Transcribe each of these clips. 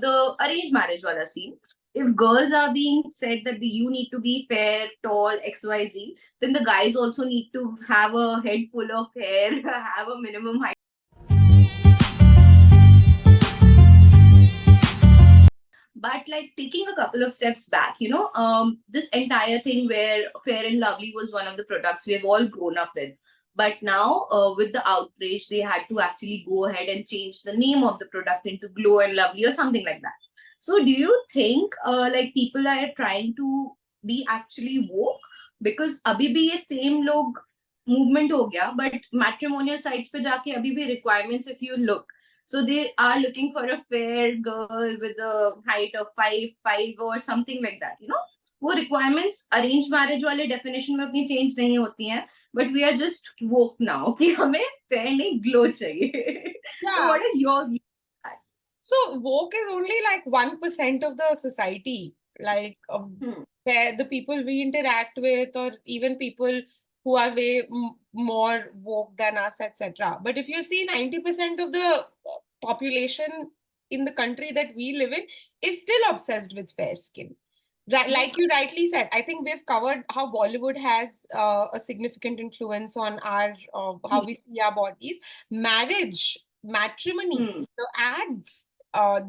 the arranged marriage wala scene. If girls are being said that you need to be fair, tall, XYZ, then the guys also need to have a head full of hair, have a minimum height. But like taking a couple of steps back, this entire thing where Fair and Lovely was one of the products we have all grown up with. But now, with the outrage, they had to actually go ahead and change the name of the product into Glow and Lovely or something like that. So, do you think like people are trying to be actually woke? Because abhi bhi ye same log movement ho gaya, but matrimonial sites pe jaake abhi bhi requirements if you look. So they are looking for a fair girl with a height of 5'5" or something like that. वो requirements arranged marriage वाले definition में अपनी change नहीं होती हैं. But we are just woke now कि हमें fair नहीं glow चाहिए. So what are your views on that? So woke is only like 1% of the society. Like where the people we interact with, or even people who are way more woke than us, etc. But if you see 90% of the population in the country that we live in is still obsessed with fair skin. Right, like you rightly said, I think we've covered how Bollywood has a significant influence on our how we see our bodies. Marriage, matrimony, the ads,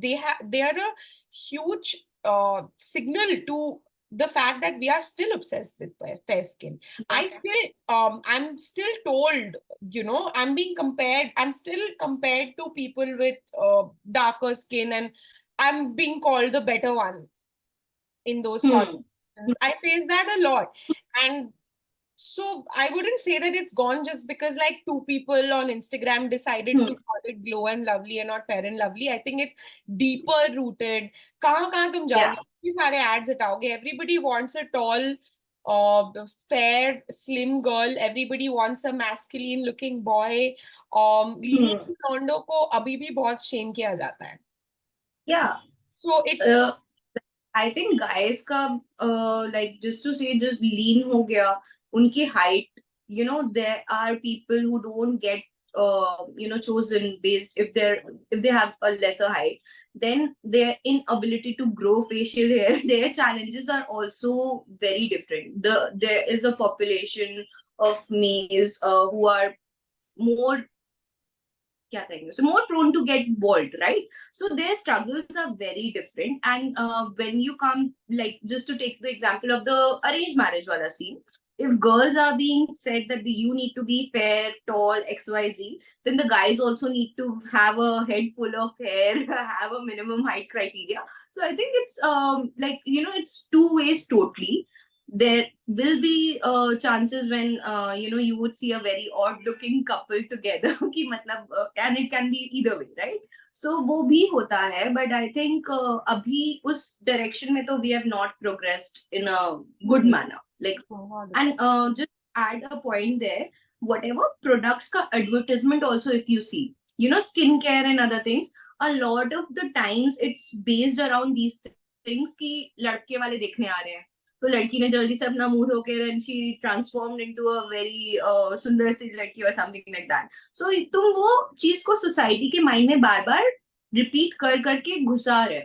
they are a huge signal to the fact that we are still obsessed with fair skin. I'm still told, I'm still compared to people with darker skin, and I'm being called the better one in those conversations. I face that a lot. And so I wouldn't say that it's gone just because like two people on Instagram decided to call it Glow and Lovely and not Fair and Lovely. I think it's deeper rooted. Kahan tum jaoge? Ye sare ads hataoge. Everybody wants a tall, fair, slim girl. Everybody wants a masculine looking boy. Lean londo ko abhi bhi bahut shame kiya jata hai. Yeah. So it's I think guys ka like just to say just lean ho gaya, unki height, there are people who don't get chosen based if they have a lesser height, then their inability to grow facial hair, their challenges are also very different. There is a population of males who are more so more prone to get bald, right? So their struggles are very different. And when you come, like just to take the example of the arranged marriage wala scene, if girls are being said that you need to be fair, tall, XYZ, then the guys also need to have a head full of hair, have a minimum height criteria. So I think it's it's two ways totally. There will be chances when you would see a very odd looking couple together कि मतलब and it can be either way, right? So वो भी होता है, but I think अभी उस direction में तो we have not progressed in a good manner, like and just add a point there, whatever products ka advertisement also, if you see, skincare and other things, a lot of the times it's based around these things कि लड़के वाले देखने आ रहे हैं, तो लड़की ने जल्दी से अपना मूड होकर and she transformed into a very सुंदर सी लड़की or something like that. So तुम वो चीज को सोसाइटी के माइंड में बार बार रिपीट कर करके घुसा रहे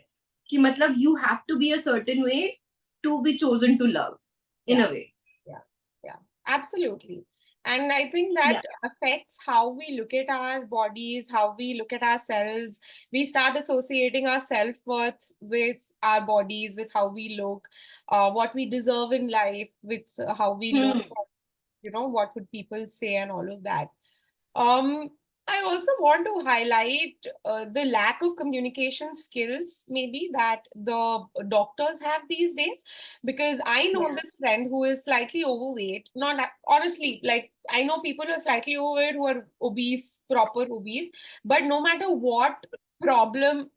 कि मतलब you have to be a certain way to be chosen to love in a way. Yeah, absolutely. And I think that affects how we look at our bodies, how we look at ourselves. We start associating our self-worth with our bodies, with how we look, what we deserve in life, with how we look, what would people say and all of that. I also want to highlight the lack of communication skills, maybe, that the doctors have these days, because I know this friend who is slightly overweight. Not honestly, like I know people who are slightly overweight who are obese, proper obese, but no matter what problem,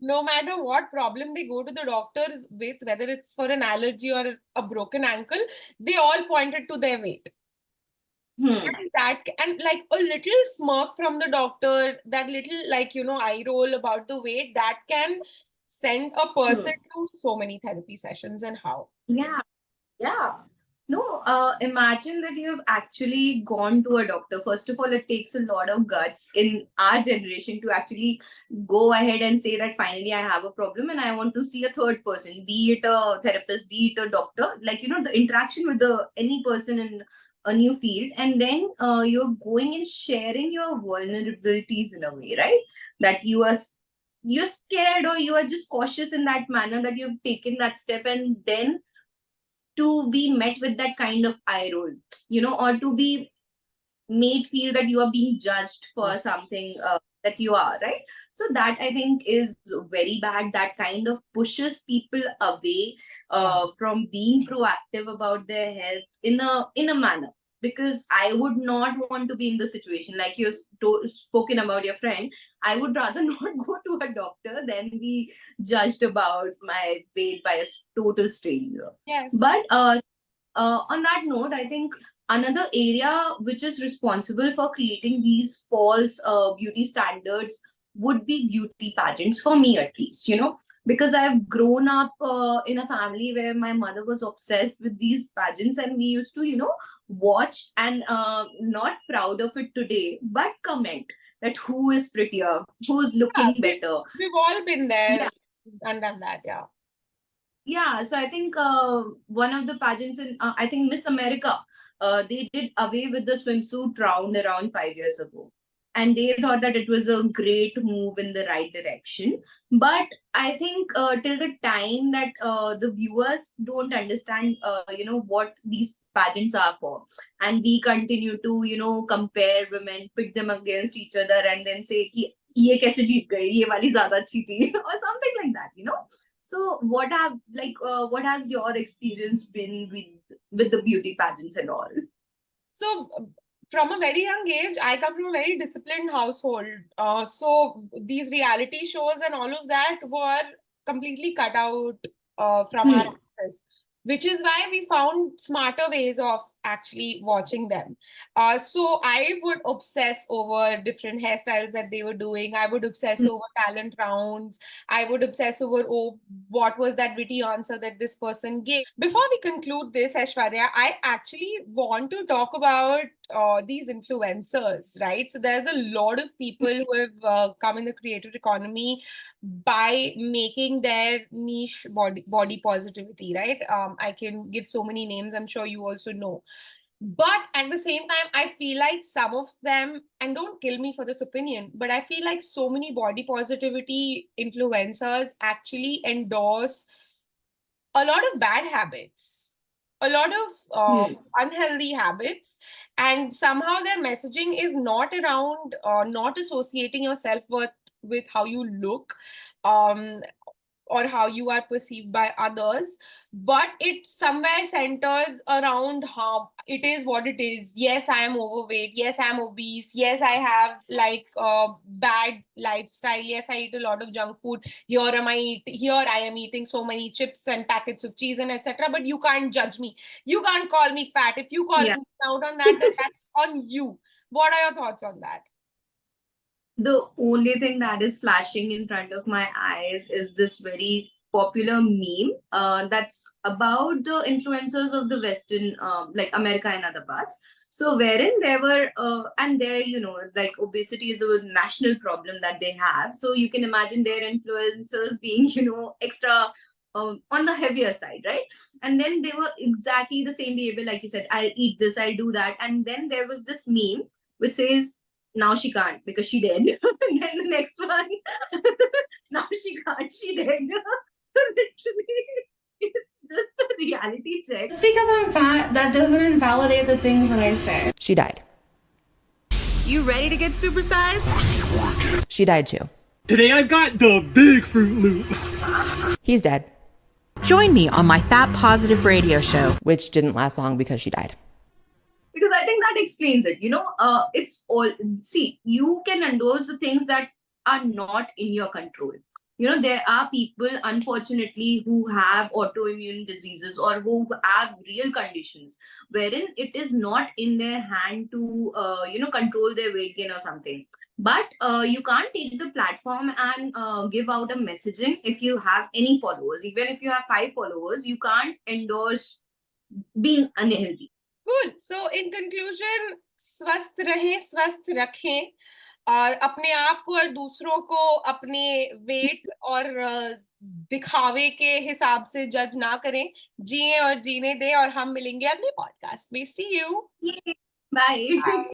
no matter what problem they go to the doctors with, whether it's for an allergy or a broken ankle, they all pointed to their weight. And like a little smirk from the doctor, that little eye roll about the weight, that can send a person to so many therapy sessions. And how? Yeah. No, imagine that you have actually gone to a doctor. First of all, it takes a lot of guts in our generation to actually go ahead and say that finally I have a problem and I want to see a third person, be it a therapist, be it a doctor, like, the interaction with the any person in a new field. And then you're going and sharing your vulnerabilities in a way, right? That you're scared or you are just cautious in that manner that you've taken that step, and then to be met with that kind of eye roll, or to be made feel that you are being judged for something that you are, right? So that I think is very bad. That kind of pushes people away from being proactive about their health in a manner. Because I would not want to be in the situation like you've spoken about your friend. I would rather not go to a doctor than be judged about my weight by a total stranger. Yes. But on that note, I think another area which is responsible for creating these false beauty standards would be beauty pageants, for me at least, because I've grown up in a family where my mother was obsessed with these pageants, and we used to, watch and not proud of it today, but comment that who is prettier, who's looking better. We've all been there. Yeah. And done that, yeah. Yeah, so I think one of the pageants in, I think Miss America, they did away with the swimsuit round around 5 years ago. And they thought that it was a great move in the right direction. But I think till the time that the viewers don't understand, what these pageants are for, and we continue to, compare women, pit them against each other, and then say, कि ये कैसे जीत गई, ये वाली ज्यादा अच्छी थी, or something like that. So what has your experience been with the beauty pageants and all? So from a very young age, I come from a very disciplined household. So these reality shows and all of that were completely cut out from our access, which is why we found smarter ways of actually watching them. So I would obsess over different hairstyles that they were doing. I would obsess over talent rounds. I would obsess over, oh, what was that witty answer that this person gave? Before we conclude this, Aishwarya, I actually want to talk about these influencers, right? So there's a lot of people who have come in the creator economy by making their niche body positivity, right? I can give so many names, I'm sure you also know. But at the same time, I feel like some of them, and don't kill me for this opinion, but I feel like so many body positivity influencers actually endorse a lot of bad habits, a lot of unhealthy habits, and somehow their messaging is not around not associating your self-worth with how you look, or how you are perceived by others, but it somewhere centers around how it is what it is. Yes, I am overweight. Yes, I am obese. Yes, I have like a bad lifestyle. Yes, I eat a lot of junk food. Here I am eating so many chips and packets of cheese and etc. But you can't judge me. You can't call me fat. If you call me out on that, then that's on you. What are your thoughts on that? The only thing that is flashing in front of my eyes is this very popular meme that's about the influencers of the Western, like America and other parts. So wherein there were, and there, like obesity is a national problem that they have. So you can imagine their influencers being, extra on the heavier side, right? And then they were exactly the same behavior, like you said, I'll eat this, I'll do that. And then there was this meme which says, now she can't because she dead. And then the next one, now she can't, she dead. So literally, it's just a reality check. Just because I'm fat, that doesn't invalidate the things that I say. She died. You ready to get supersized? She died too. Today I've got the big Fruit Loop. He's dead. Join me on my Fat Positive radio show, which didn't last long because she died. Because I think that explains it. It's all, see, you can endorse the things that are not in your control. There are people, unfortunately, who have autoimmune diseases or who have real conditions wherein it is not in their hand to, control their weight gain or something. But you can't take the platform and give out a messaging if you have any followers. Even if you have 5 followers, you can't endorse being unhealthy. Cool. So in conclusion, स्वस्थ रहें, स्वस्थ रखें, अपने आप को और दूसरों को अपने वेट और दिखावे के हिसाब से जज ना करें, जिए और जीने दें, और हम मिलेंगे अगले पॉडकास्ट में. See you. Bye.